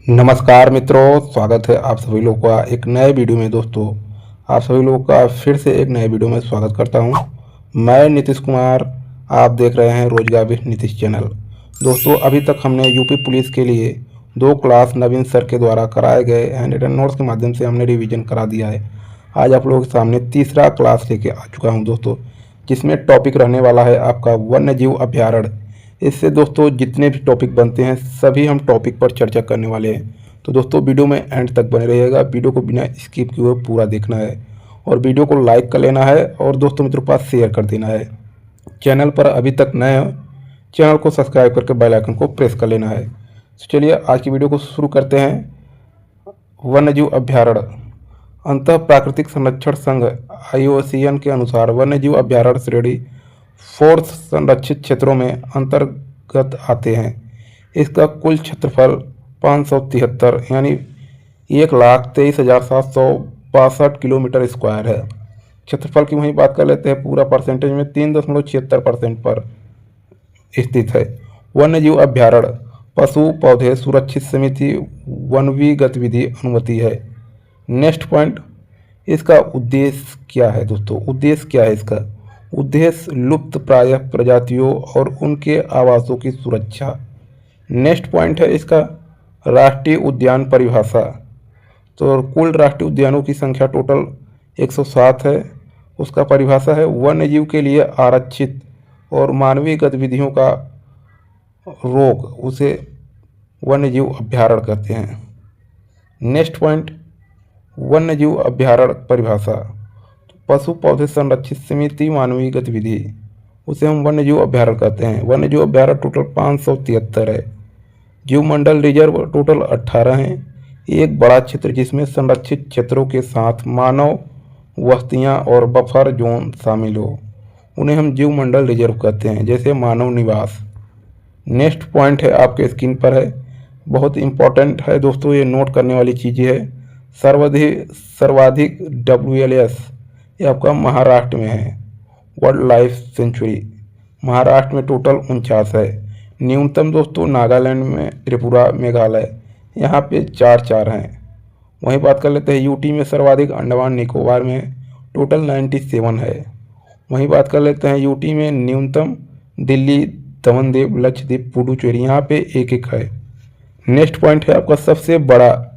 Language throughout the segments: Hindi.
नमस्कार मित्रों, स्वागत है आप सभी लोगों का एक नए वीडियो में। दोस्तों, आप सभी लोगों का फिर से एक नए वीडियो में स्वागत करता हूं। मैं नीतीश कुमार, आप देख रहे हैं रोजगार विद नीतीश चैनल। दोस्तों, अभी तक हमने यूपी पुलिस के लिए 2 क्लास नवीन सर के द्वारा कराए गए हैंड रिटन नोट्स के माध्यम से हमने रिवीजन करा दिया है। आज आप लोगों के सामने तीसरा क्लास लेके आ चुका हूँ दोस्तों, जिसमें टॉपिक रहने वाला है आपका वन्य जीव अभ्यारण्य। इससे दोस्तों जितने भी टॉपिक बनते हैं सभी हम टॉपिक पर चर्चा करने वाले हैं। तो दोस्तों वीडियो में एंड तक बने रहिएगा, वीडियो को बिना स्किप किए हुए पूरा देखना है और वीडियो को लाइक कर लेना है और दोस्तों मित्रों के पास शेयर कर देना है। चैनल पर अभी तक नए हो, चैनल को सब्सक्राइब करके बेल आइकन को प्रेस कर लेना है। तो चलिए आज की वीडियो को शुरू करते हैं। वन्यजीव अभ्यारण्य। अंतः प्राकृतिक संरक्षण संघ IUCN के अनुसार वन्यजीव अभ्यारण्य श्रेणी 4 संरक्षित क्षेत्रों में अंतर्गत आते हैं। इसका कुल क्षेत्रफल 573 यानी 1,23,762 किलोमीटर स्क्वायर है। क्षेत्रफल की वहीं बात कर लेते हैं, पूरा परसेंटेज में 3.76% पर स्थित है। वन्यजीव अभ्यारण्य पशु पौधे सुरक्षित समिति वनवी गतिविधि अनुमति है। नेक्स्ट पॉइंट, इसका उद्देश्य क्या है दोस्तों? उद्देश्य क्या है इसका? उद्देश्य लुप्त प्रायः प्रजातियों और उनके आवासों की सुरक्षा। नेक्स्ट पॉइंट है इसका राष्ट्रीय उद्यान परिभाषा। तो कुल राष्ट्रीय उद्यानों की संख्या टोटल 107 है। उसका परिभाषा है वन्यजीव के लिए आरक्षित और मानवीय गतिविधियों का रोक, उसे वन्यजीव अभ्यारण्य कहते हैं। नेक्स्ट पॉइंट, वन्यजीव अभ्यारण्य परिभाषा। पशु पौधे संरक्षित समिति मानवीय गतिविधि, उसे हम वन्यजीव अभ्यारण्य कहते हैं। वन्यजीव अभ्यारण्य टोटल 573 है। जीवमंडल रिजर्व टोटल 18 हैं। एक बड़ा क्षेत्र जिसमें संरक्षित क्षेत्रों के साथ मानव बस्तियां और बफर जोन शामिल हो, उन्हें हम जीवमंडल रिजर्व कहते हैं, जैसे मानव निवास। नेक्स्ट पॉइंट है आपके स्क्रीन पर है, बहुत इंपॉर्टेंट है दोस्तों, ये नोट करने वाली चीज़ें है। सर्वाधिक WLS ये आपका महाराष्ट्र में है। वर्ल्ड लाइफ सेंचुरी महाराष्ट्र में टोटल 49 है। न्यूनतम दोस्तों नागालैंड में, त्रिपुरा, मेघालय, यहाँ पे 4 हैं। वहीं बात कर लेते हैं यूटी में सर्वाधिक अंडमान निकोबार में टोटल 97 है। वहीं बात कर लेते हैं यूटी में न्यूनतम दिल्ली, दमन दीव, लक्षद्वीप, पुडुचेरी, यहाँ पे 1 है। नेक्स्ट पॉइंट है आपका सबसे बड़ा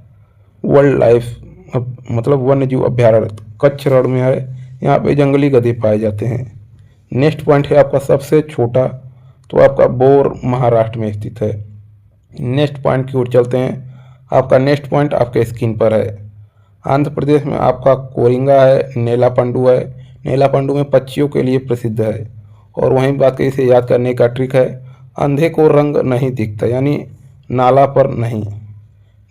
वर्ल्ड लाइफ मतलब वन्यजीव अभ्यारण्य कच्छ रण में है, यहाँ पे जंगली गधे पाए जाते हैं। नेक्स्ट पॉइंट है आपका सबसे छोटा, तो आपका बोर महाराष्ट्र में स्थित है। नेक्स्ट पॉइंट की ओर चलते हैं। आपका नेक्स्ट पॉइंट आपके स्क्रीन पर है। आंध्र प्रदेश में आपका कोरिंगा है, नेलापंडू है। नेलापंडू में पक्षियों के लिए प्रसिद्ध है। और वहीं बात करें, इसे याद करने का ट्रिक है, अंधे को रंग नहीं दिखता, यानी नाला पर नहीं।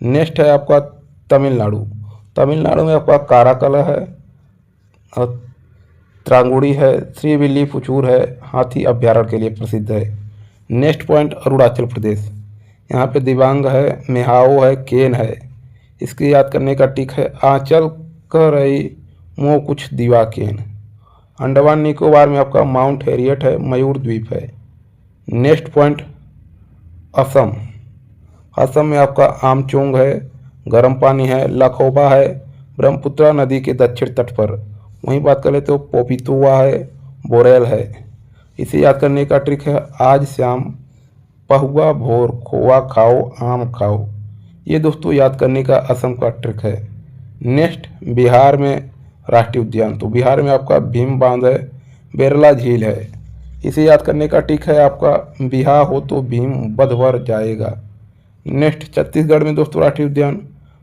नेक्स्ट है आपका तमिलनाडु। तमिलनाडु में आपका काराकला है, त्रांगुड़ी है, श्रीविल्लीपुचूर है, हाथी अभ्यारण्य के लिए प्रसिद्ध है। नेक्स्ट पॉइंट अरुणाचल प्रदेश, यहाँ पे दिबांग है, मेहाओ है, केन है। इसकी याद करने का टिक है, आंचल कह रही मोह कुछ दीवा केन। अंडमान निकोबार में आपका माउंट हैरियट है, मयूर द्वीप है। Next point Assam. असम में आपका आमचोंग है, गर्म पानी है, लखोबा है, ब्रह्मपुत्र नदी के दक्षिण तट पर। वहीं बात कर लेते हो पोपितुआ है, बोरेल है। इसे याद करने का ट्रिक है, आज शाम पहुआ भोर खोआ खाओ आम खाओ। ये दोस्तों याद करने का असम का ट्रिक है। नेक्स्ट बिहार में राष्ट्रीय उद्यान, तो बिहार में आपका भीम बांध है, बेरला झील है। इसे याद करने का ट्रिक है आपका, बिहा हो तो भीम बध भर जाएगा। नेक्स्ट छत्तीसगढ़ में दोस्तों राष्ट्रीय उद्यान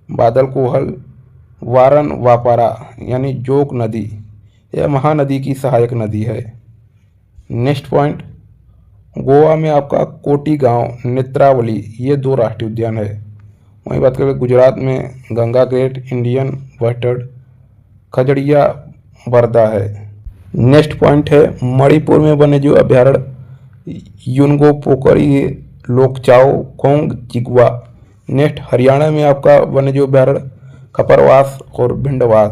बादल कोहल, वारन वापारा यानी जोग नदी, यह महानदी की सहायक नदी है। नेक्स्ट पॉइंट गोवा में आपका कोटी गांव, नेत्रावली, ये 2 राष्ट्रीय उद्यान है। वहीं बात करें गुजरात में गंगा ग्रेट, इंडियन बस्टर्ड, खजड़िया बरदा है। नेक्स्ट पॉइंट है मणिपुर में वन्यजीव अभ्यारण्य युनगो पोखरी, लोकचाओ, खोंग चिगवा। नेक्स्ट हरियाणा में आपका वन्यजीव अभ्यारण्य कपरवास और भिंडवास।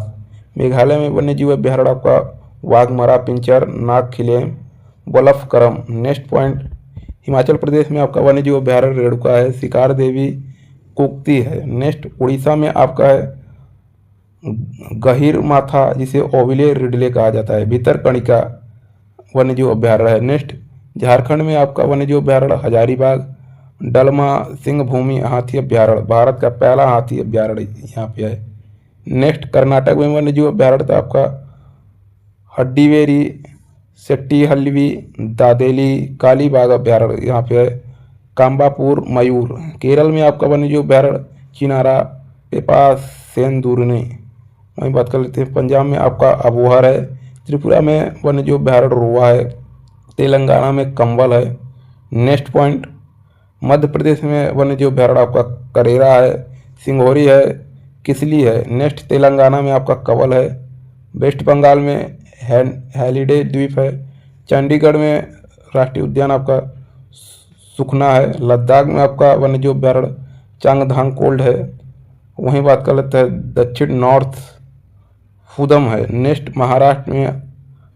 मेघालय में वन्यजीव अभ्यारण्य आपका वाघमरा, पिंचर, नाग खिलेम, बलफ करम। नेक्स्ट पॉइंट हिमाचल प्रदेश में आपका वन्यजीव अभ्यारण्य रेणुका है, शिकार देवी, कुक्ति है। नेक्स्ट उड़ीसा में आपका है गहीर माथा, जिसे ओविले रिडले कहा जाता है, भितरकणिका वन्यजीव अभ्यारण्य है। नेक्स्ट झारखंड में आपका वन्यजीव अभ्यारण्य हजारीबाग डलमा सिंह भूमि हाथी अभ्यारण्य, भारत का पहला हाथी अभ्यारण्य यहाँ पे है। नेक्स्ट कर्नाटक में वन्यजीव अभ्यारण्य तो आपका हड्डीवेरी सेट्टीहल्वी दादेली कालीबाग अभ्यारण्य यहाँ पे है। काम्बापुर मयूर। केरल में आपका वन्यजीव अभ्यारण्य चिनारा पेपास सेंदुरनी। वहीं बात कर लेते हैं पंजाब में आपका अबोहर है। त्रिपुरा में वन्यजीव अभ्यारण्य रोवा है। तेलंगाना में कंबल है। नेक्स्ट पॉइंट मध्य प्रदेश में वन्यजीव अभ्यारण्य आपका करेरा है, सिंघोरी है, किसली है। नेक्स्ट तेलंगाना में आपका कंवल है। वेस्ट बंगाल में हैलिडे द्वीप है। चंडीगढ़ में राष्ट्रीय उद्यान आपका सुखना है। लद्दाख में आपका वन्यजीव अभ्यारण्य चांगथांग कोल्ड है। वहीं बात कर लेते हैं दक्षिण नॉर्थ फूदम है। नेक्स्ट महाराष्ट्र में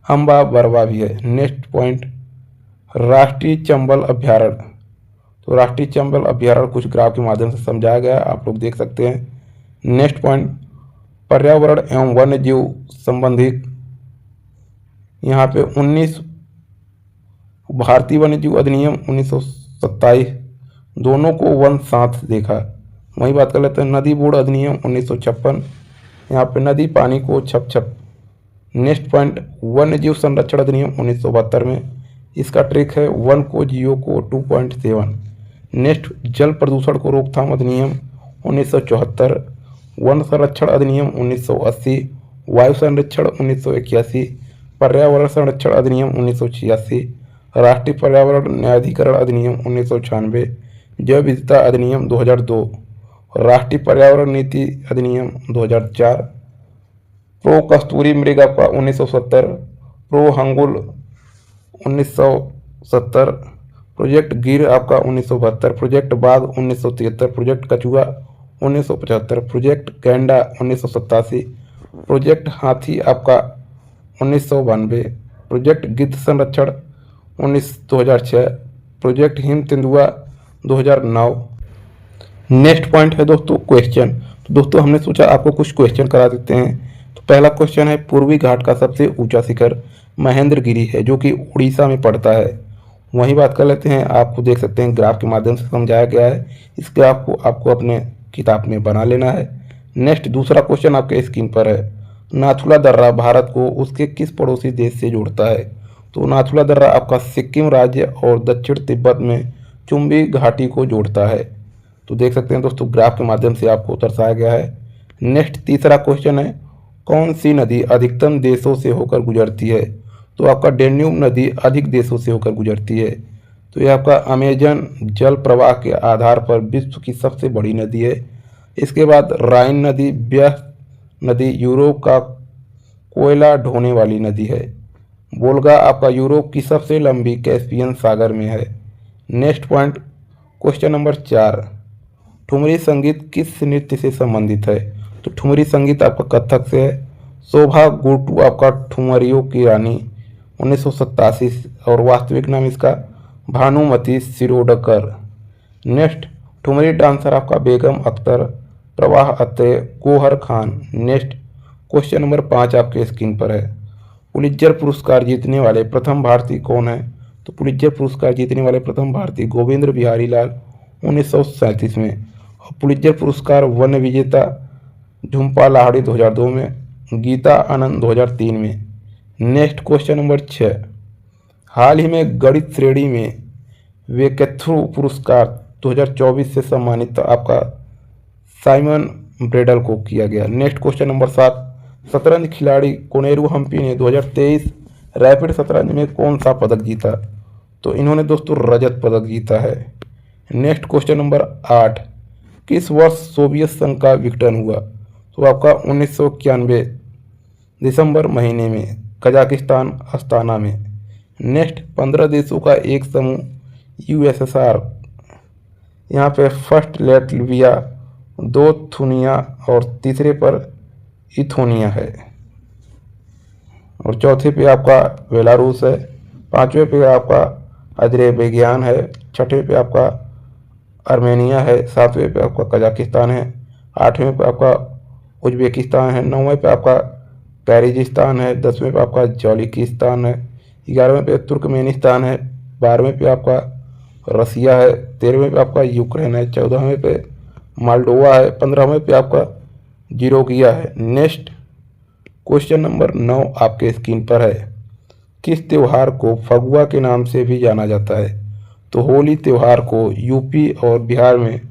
अम्बा बरवा भी है। नेक्स्ट पॉइंट राष्ट्रीय चंबल अभ्यारण्य। तो राष्ट्रीय चंबल अभ्यारण्य कुछ ग्राफ के माध्यम से समझाया गया है, आप लोग देख सकते हैं। नेक्स्ट पॉइंट पर्यावरण एवं वन्य जीव संबंधी, यहाँ पे 19 भारतीय वन्य जीव अधिनियम 1927 दोनों को वन साथ देखा। वही बात कर लेते हैं नदी बोर्ड अधिनियम 1956, यहाँ पे नदी पानी को छप छप। नेक्स्ट पॉइंट वन्य जीव संरक्षण अधिनियम 1972 में, इसका ट्रिक है वन को जियो को 2.7। नेक्स्ट जल प्रदूषण को रोकथाम अधिनियम 1974, वन संरक्षण अधिनियम 1980, वायु संरक्षण 1981, पर्यावरण संरक्षण अधिनियम 1986, राष्ट्रीय पर्यावरण न्यायाधिकरण अधिनियम 1996, जैव विविधता अधिनियम 2002, राष्ट्रीय पर्यावरण नीति अधिनियम 2004, प्रो कस्तूरी मृग आपका 1970, प्रो हंगुल 1970, प्रोजेक्ट गिर आपका 1972, प्रोजेक्ट बाघ 1973, प्रोजेक्ट कछुआ 1975, प्रोजेक्ट गैंडा 1987, प्रोजेक्ट हाथी आपका 1992, प्रोजेक्ट गिद्ध संरक्षण 2006, प्रोजेक्ट हिम तेंदुआ 2009। नेक्स्ट पॉइंट है दोस्तों क्वेश्चन। तो दोस्तों हमने सोचा आपको कुछ क्वेश्चन करा देते हैं। तो पहला क्वेश्चन है पूर्वी घाट का सबसे ऊंचा शिखर महेंद्रगिरी है, जो कि उड़ीसा में पड़ता है। वहीं बात कर लेते हैं, आपको देख सकते हैं ग्राफ के माध्यम से समझाया गया है। इस ग्राफ को आपको अपने किताब में बना लेना है। नेक्स्ट दूसरा क्वेश्चन आपके स्क्रीन पर है, नाथुला दर्रा भारत को उसके किस पड़ोसी देश से जोड़ता है। तो नाथुला दर्रा आपका सिक्किम राज्य और दक्षिण तिब्बत में चुंबी घाटी को जोड़ता है। तो देख सकते हैं दोस्तों ग्राफ के माध्यम से आपको दर्शाया गया है। नेक्स्ट तीसरा क्वेश्चन है, कौन सी नदी अधिकतम देशों से होकर गुजरती है। तो आपका डेन्यूब नदी अधिक देशों से होकर गुजरती है। तो यह आपका अमेजन जल प्रवाह के आधार पर विश्व की सबसे बड़ी नदी है। इसके बाद राइन नदी, ब्यह नदी यूरोप का कोयला ढोने वाली नदी है। वोल्गा आपका यूरोप की सबसे लंबी कैस्पियन सागर में है। Next point question number 4, thumri संगीत किस नृत्य से संबंधित है। तो ठुमरी संगीत आपका कथक से है। शोभा गुर्टू आपका ठुमरियों की रानी 1987 और वास्तविक नाम इसका भानुमति शिरोडकर। नेक्स्ट ठुमरी डांसर आपका Begum Akhtar, Prabha Atre, Gohar Khan. Next question number 5 आपके स्क्रीन पर है, पुलित्जर पुरस्कार जीतने वाले प्रथम भारतीय कौन है। तो पुलित्जर पुरस्कार जीतने वाले प्रथम भारतीय गोविंद बिहारी लाल 1937 में, और पुलित्जर पुरस्कार वन विजेता झुम्पा लाहिड़ी 2002 में, गीता आनंद 2003 में। नेक्स्ट क्वेश्चन नंबर 6, हाल ही में गणित श्रेणी में वेकेथ्रू पुरस्कार 2024 से सम्मानित आपका साइमन ब्रेडल को किया गया। नेक्स्ट क्वेश्चन नंबर 7, शतरंज खिलाड़ी कोनेरू हम्पी ने 2023 रैपिड शतरंज में कौन सा पदक जीता। तो इन्होंने दोस्तों रजत पदक जीता है। नेक्स्ट क्वेश्चन नंबर 8, किस वर्ष सोवियत संघ का विघटन हुआ। तो आपका 1991 दिसंबर महीने में कजाकिस्तान अस्ताना में। नेक्स्ट 15 देशों का एक समूह यूएसएसआर, यहाँ पे फर्स्ट लैटविया, 2 थुनिया और तीसरे पर इथोनिया है, और चौथे पे आपका बेलारूस है, 5वें पे आपका अजरबैजान है, 6ठे पे आपका आर्मेनिया है, 7वें पे आपका कजाकिस्तान है, 8वें पे आपका उज्बेकिस्तान है, 9वें पे आपका किर्गिस्तान है, 10वें पे आपका जाजिकिस्तान है, 11वें पे तुर्कमेनिस्तान है, 12वें पे आपका रसिया है, 13वें पे आपका यूक्रेन है, 14वें पे मालडोवा है, 15वें पे आपका जियोर्जिया है। नेक्स्ट क्वेश्चन नंबर 9 आपके स्क्रीन पर है। किस त्योहार को फगुआ के नाम से भी जाना जाता है? तो होली त्योहार को यूपी और बिहार में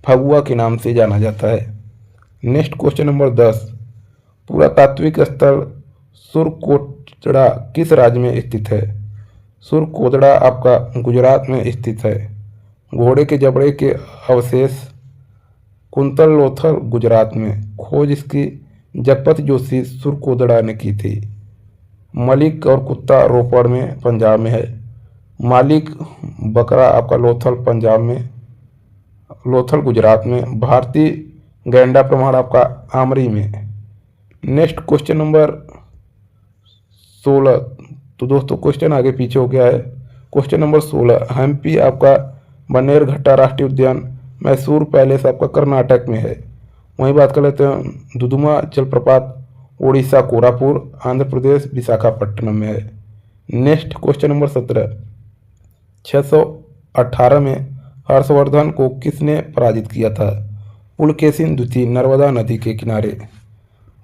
फगुआ के नाम से जाना जाता है। नेक्स्ट क्वेश्चन नंबर 10, पुरातात्विक स्थल सुरकोटड़ा किस राज्य में स्थित है? सुरकोटड़ा आपका गुजरात में स्थित है। घोड़े के जबड़े के अवशेष कुंतल लोथल गुजरात में। खोज इसकी जगपत जोशी सुरकोटड़ा ने की थी। मलिक और कुत्ता रोपड़ में पंजाब में है। मालिक बकरा आपका लोथल पंजाब में, लोथल गुजरात में। भारतीय गैंडा प्रमाण आपका आमरी में। Next question number 16। तो दोस्तों क्वेश्चन आगे पीछे हो गया है। क्वेश्चन नंबर 16, हम्पी आपका बन्नेरघट्टा राष्ट्रीय उद्यान मैसूर पैलेस आपका कर्नाटक में है। वहीं बात कर लेते हैं दुदुमा जलप्रपात उड़ीसा कोरापुर आंध्र प्रदेश विशाखापट्टनम में है। नेक्स्ट क्वेश्चन नंबर 17, 618 में हर्षवर्धन को किसने पराजित किया था? पुलकेशिन द्वितीय नर्मदा नदी के किनारे।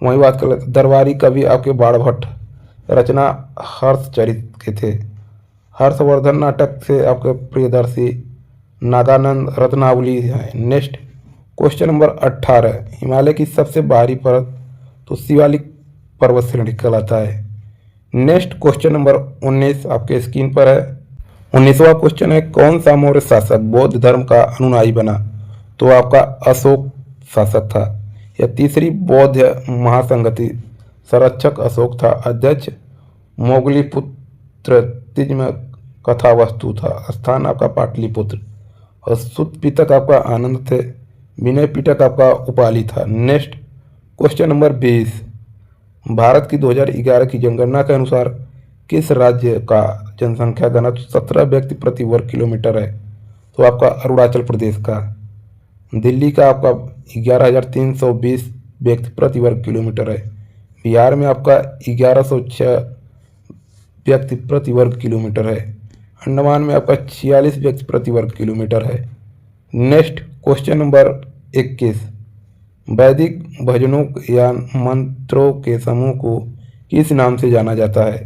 वहीं बात कर लेते दरबारी कवि आपके बाणभट्ट, रचना हर्षचरित के थे। हर्षवर्धन नाटक से आपके प्रियदर्शी नागानंद रत्नावली है। नेक्स्ट क्वेश्चन नंबर 18, हिमालय की सबसे बाहरी पर्वत तो शिवालिक पर्वत श्रेणी कहलाता है। नेक्स्ट क्वेश्चन नंबर 19 आपके स्क्रीन पर है। 19वां क्वेश्चन है, कौन सा मौर्य शासक बौद्ध धर्म का अनुयायी बना? तो आपका अशोक शासक था। यह तीसरी बौद्ध महासंगति संरक्षक अशोक था। अध्यक्ष मोगलीपुत्र तिज्म कथा वस्तु था। स्थान आपका पाटलिपुत्र। और सुत पिटक आपका आनंद थे। विनय पिटक आपका उपाली था। नेक्स्ट क्वेश्चन नंबर 20, भारत की 2011 की जनगणना के अनुसार किस राज्य का जनसंख्या घनत्व 17 व्यक्ति प्रति वर्ग किलोमीटर है? तो आपका अरुणाचल प्रदेश का। दिल्ली का आपका 11,320 व्यक्ति प्रति वर्ग किलोमीटर है। बिहार में आपका 1106 व्यक्ति प्रति वर्ग किलोमीटर है। अंडमान में आपका 46 व्यक्ति प्रति वर्ग किलोमीटर है। नेक्स्ट क्वेश्चन नंबर 21, वैदिक भजनों या मंत्रों के समूह को किस नाम से जाना जाता है?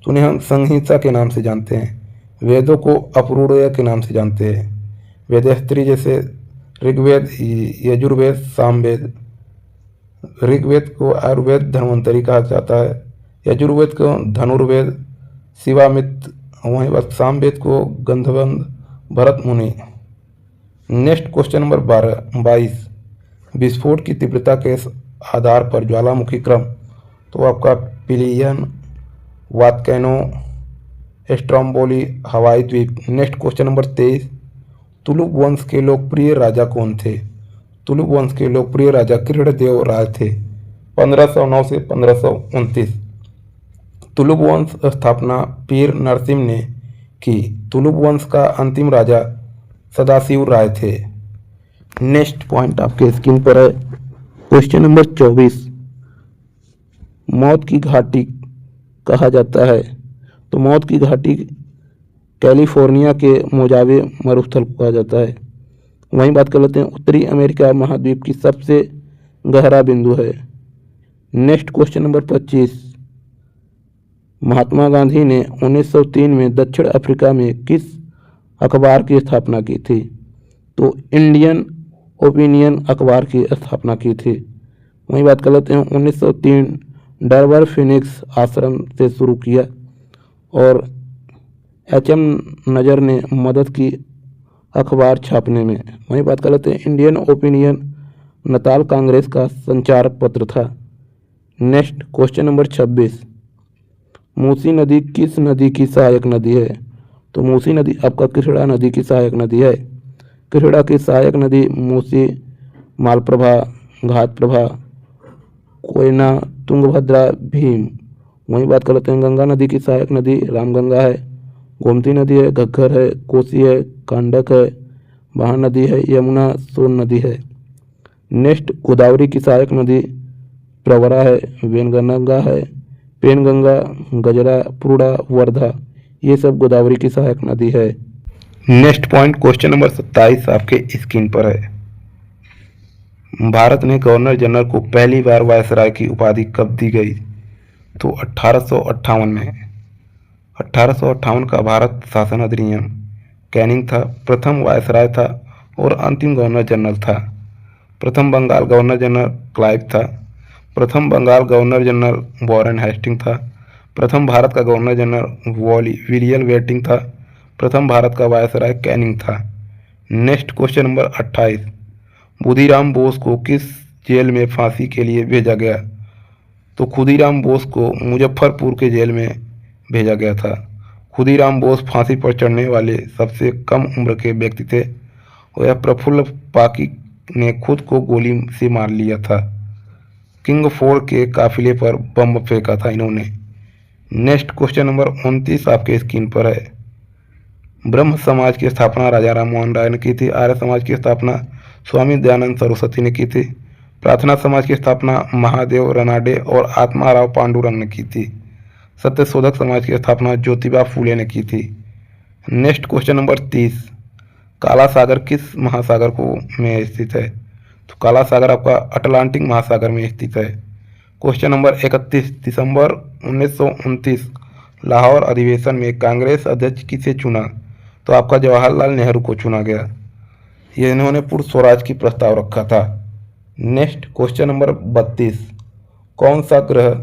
तो उन्हें हम संहिता के नाम से जानते हैं। वेदों को अपूर्णीय के नाम से जानते हैं। वेदस्त्री जैसे ऋग्वेद, यजुर्वेद, सामवेद। ऋग्वेद को आयुर्वेद धन्वंतरी कहा जाता है। यजुर्वेद को धनुर्वेद शिवामित्र। वहीं बात सामवेद को गंधर्व भरत मुनि। नेक्स्ट क्वेश्चन नंबर 22, विस्फोट की तीव्रता के आधार पर ज्वालामुखी क्रम तो आपका पिलियन, वातकैनो, स्ट्रोम्बोली, हवाई द्वीप। नेक्स्ट क्वेश्चन नंबर 23, तुलुक वंश के लोकप्रिय राजा कौन थे? तुलुक वंश के लोकप्रिय राजा कृष्णदेव राय थे, 1509 से 1529। तुलुक वंश स्थापना पीर नरसिम्ह ने की। तुलुक वंश का अंतिम राजा सदाशिव राय थे। नेक्स्ट पॉइंट आपके स्क्रीन पर है। क्वेश्चन नंबर 24, मौत की घाटी कहा जाता है। तो मौत की घाटी कैलिफोर्निया के मोजावे मरुस्थल को कहा जाता है। वहीं बात कर लेते हैं उत्तरी अमेरिका महाद्वीप की सबसे गहरा बिंदु है। Next question number 25, Mahatma Gandhi ने 1903 में दक्षिण अफ्रीका में किस अखबार की स्थापना की थी? तो इंडियन ओपिनियन अखबार की स्थापना की थी। वहीं बात कर लेते हैं 1903 डरबर फिनिक्स आश्रम से शुरू किया और HM नजर ने मदद की अखबार छापने में। वहीं बात कर लेते हैं इंडियन ओपिनियन नताल कांग्रेस का संचार पत्र था। नेक्स्ट क्वेश्चन नंबर 26, मूसी नदी किस नदी की सहायक नदी है? तो मूसी नदी आपका कृष्णा नदी की सहायक नदी है। कृष्णा की सहायक नदी मूसी, मालप्रभा, घाटप्रभा, कोयना, तुंगभद्रा, भीम। वहीं बात कर लेते हैं गंगा नदी की सहायक नदी रामगंगा है, गोमती नदी है, घग्गर है, कोसी है, कांडक है, वहाँ नदी है यमुना, सोन नदी है। नेक्स्ट गोदावरी की सहायक नदी प्रवरा है, वेनगंगा है, पेनगंगा, गजरा, पुरुड़ा, वर्धा, ये सब गोदावरी की सहायक नदी है। नेक्स्ट पॉइंट क्वेश्चन नंबर 27 आपके स्क्रीन पर है। भारत ने गवर्नर जनरल को पहली बार वायसराय की उपाधि कब दी गई? तो 1858 में। 1858 का भारत शासन अधिनियम कैनिंग था, प्रथम वायसराय था और अंतिम गवर्नर जनरल था। प्रथम बंगाल गवर्नर जनरल क्लाइव था। प्रथम Bengal governor general Warren Hastings था। प्रथम भारत का गवर्नर जनरल विलियम बेंटिंक था। प्रथम भारत का वायसराय कैनिंग था। Next question number 28, Khudiram Bose को किस जेल में फांसी के लिए भेजा गया? तो खुदीराम बोस को मुजफ्फरपुर के जेल में भेजा गया था। खुदीराम बोस फांसी पर चढ़ने वाले सबसे कम उम्र के व्यक्ति थे और यह प्रफुल्ल पाकी ने खुद को गोली से मार लिया था। किंग फोर्ड के काफिले पर बम फेंका था इन्होंने। नेक्स्ट क्वेश्चन नंबर 29 आपके स्क्रीन पर है। ब्रह्म समाज की स्थापना राजा राम मोहन राय ने की थी। आर्य समाज की स्थापना स्वामी दयानंद सरस्वती ने की थी। प्रार्थना समाज की स्थापना महादेव रनाडे और आत्माराव पांडुरंग ने की थी। सत्यशोधक समाज की स्थापना ज्योतिबा फूले ने की थी। नेक्स्ट क्वेश्चन नंबर 30, काला सागर किस महासागर को में स्थित है? तो काला सागर आपका अटलांटिक महासागर में स्थित है। क्वेश्चन नंबर 31, दिसंबर 1929 लाहौर अधिवेशन में कांग्रेस अध्यक्ष किसे चुना? तो आपका जवाहरलाल नेहरू को चुना गया। ये इन्होंने पूर्ण स्वराज की प्रस्ताव रखा था। नेक्स्ट क्वेश्चन नंबर 32, कौन सा ग्रह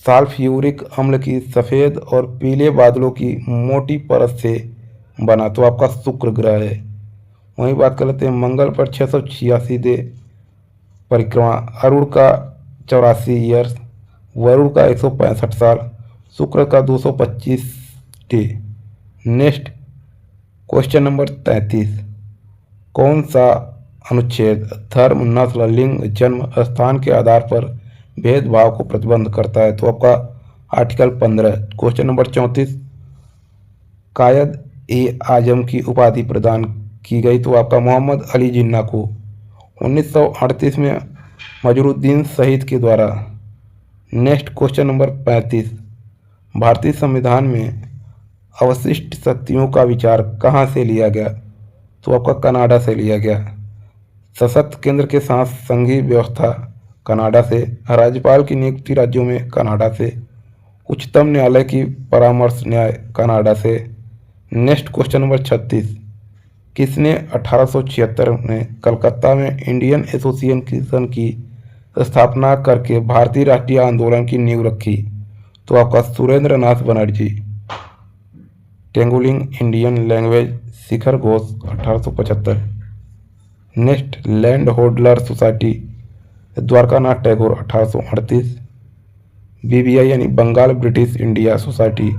सल्फ्यूरिक अम्ल की सफ़ेद और पीले बादलों की मोटी परत से बना? तो आपका शुक्र ग्रह है। वहीं बात कर लेते हैं मंगल पर 686 डे परिक्रमा, अरुण का 84 ईयर्स, वरुण का 165 साल, शुक्र का 225 डे। नेक्स्ट क्वेश्चन नंबर 33, कौन सा अनुच्छेद धर्म, नस्ल, लिंग, जन्म स्थान के आधार पर भेदभाव को प्रतिबंध करता है? तो आपका आर्टिकल 15। क्वेश्चन नंबर 34, कायद ए आजम की उपाधि प्रदान की गई? तो आपका मोहम्मद अली जिन्ना को 1938 में मजरुद्दीन शहीद के द्वारा। नेक्स्ट क्वेश्चन नंबर 35, भारतीय संविधान में अवशिष्ट शक्तियों का विचार कहाँ से लिया गया? तो आपका कनाडा से लिया गया। सशक्त केंद्र के साथ संघीय व्यवस्था कनाडा से, राज्यपाल की नियुक्ति राज्यों में कनाडा से, उच्चतम न्यायालय की परामर्श न्याय कनाडा से। नेक्स्ट क्वेश्चन नंबर 36, किसने 1876 में कलकत्ता में इंडियन एसोसिएशन की स्थापना करके भारतीय राष्ट्रीय आंदोलन की नींव रखी? तो आपका सुरेंद्र नाथ बनर्जी। टेंगुलिंग Indian language Shishir Ghosh 1875। Next land holder society Dwarkanath Tagore 1838। BBI यानी Bengal British India society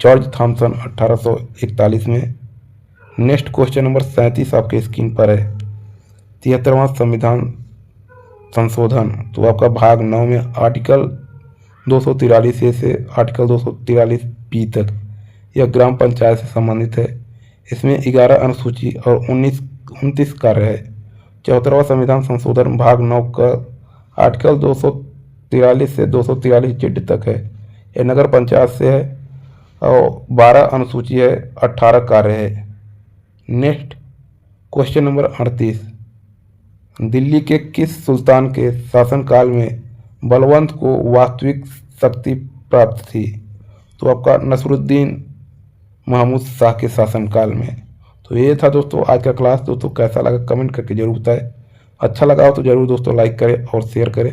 George Thompson 1841 में। नेक्स्ट क्वेश्चन नंबर 37 आपके स्क्रीन पर है। 73वां संविधान संशोधन, तो आपका भाग 9 में आर्टिकल 243 ए से आर्टिकल 243 बी तक यह ग्राम पंचायत से संबंधित है। इसमें 11 अनुसूची और 29 कार्य है। 74वां संविधान संशोधन भाग 9 का आर्टिकल 243 से 243 जेड तक है। यह नगर पंचायत से है और 12 अनुसूची है, 18 कार्य है। नेक्स्ट क्वेश्चन नंबर 38, दिल्ली के किस सुल्तान के शासनकाल में बलवंत को वास्तविक शक्ति प्राप्त थी? तो आपका नसरुद्दीन महमूद शाह के शासनकाल में। तो ये था दोस्तों आज का क्लास। दोस्तों कैसा लगा कमेंट करके जरूर बताएं। अच्छा लगा हो तो जरूर दोस्तों लाइक करें और शेयर करें।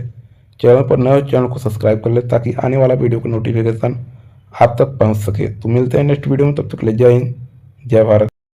चैनल पर नए चैनल को सब्सक्राइब कर ले ताकि आने वाला वीडियो का नोटिफिकेशन आप तक पहुंच सके। तो मिलते हैं नेक्स्ट वीडियो में, तब तक ले जय हिंद, जय भारत।